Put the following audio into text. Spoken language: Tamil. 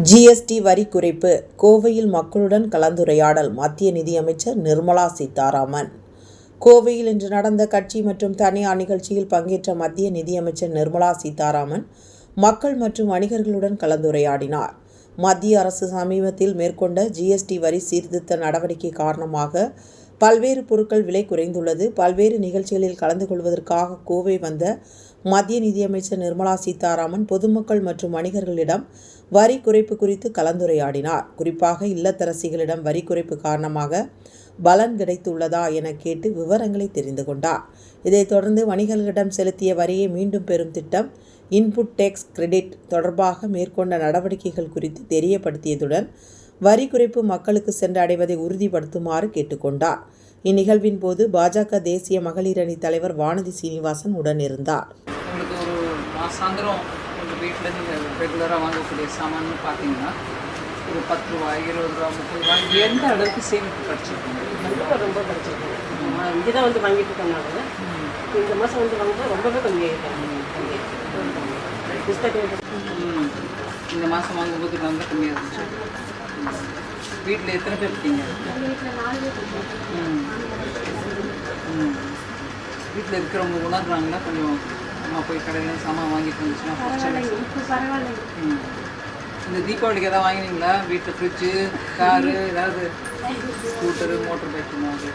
ஜிஎஸ்டி வரி குறைப்பு. கோவையில் மக்களுடன் கலந்துரையாடல் மத்திய நிதியமைச்சர் நிர்மலா சீதாராமன். கோவையில் இன்று நடந்த கட்சி மற்றும் தனியார் நிகழ்ச்சியில் பங்கேற்ற மத்திய நிதியமைச்சர் நிர்மலா சீதாராமன் மக்கள் மற்றும் வணிகர்களுடன் கலந்துரையாடினார். மத்திய அரசு சமீபத்தில் மேற்கொண்ட ஜிஎஸ்டி வரி சீர்திருத்த நடவடிக்கை காரணமாக பல்வேறு பொருட்கள் விலை குறைந்துள்ளது. பல்வேறு நிகழ்ச்சிகளில் கலந்து கொள்வதற்காக கோவை வந்த மத்திய நிதியமைச்சர் நிர்மலா சீதாராமன் பொதுமக்கள் மற்றும் வணிகர்களிடம் வரி குறைப்பு குறித்து கலந்துரையாடினார். குறிப்பாக இல்லத்தரசிகளிடம் வரி குறைப்பு காரணமாக பலன் கிடைத்துள்ளதா என கேட்டு விவரங்களை தெரிந்து கொண்டார். இதைத் தொடர்ந்து வணிகர்களிடம் செலுத்திய வரியை மீண்டும் பெறும் திட்டம், இன்புட் டேக்ஸ் கிரெடிட் தொடர்பாக மேற்கொண்ட நடவடிக்கைகள் குறித்து தெரியப்படுத்தியதுடன் வரி குறைப்பு மக்களுக்கு சென்றடைவதை உறுதிப்படுத்துமாறு கேட்டுக்கொண்டார். இந்நிகழ்வின் போது பாஜக தேசிய மகளிர் அணி தலைவர் வானதி சீனிவாசன் உடனிருந்தார். உங்களுக்கு ஒரு மாசாந்திரம் உங்கள் வீட்டில் நீங்கள் ரெகுலராக வாங்கக்கூடிய சாமான்னு பார்த்தீங்கன்னா ஒரு 10 ரூபா, 20 ரூபா, 30 ரூபா எந்த அளவுக்கு சேமிப்பு கிடச்சிருக்கீங்க? ரொம்ப கிடச்சிருக்கோம். இங்கே தான் வந்து வாங்கிட்டு இருக்கோம். இந்த மாதம் வந்து வாங்கும்போது ரொம்பவே கம்மியாகிட்டாங்க. இந்த மாதம் வாங்கும்போது ரொம்ப கம்மியாக இருந்துச்சு. வீட்டில் எத்தனை பேர் இருக்கீங்க? வீட்டில் இருக்கிறவங்க உணர்றாங்கன்னா கொஞ்சம் அம்மா போய் கடையில் சாமான் வாங்கிட்டு வந்துச்சுன்னா இந்த தீபாவளிக்கு எதாவது வாங்கினீங்களா? வீட்டில் ஃப்ரிட்ஜு, காரு, ஏதாவது ஸ்கூட்டரு, மோட்டர் பைக்கு மாதிரி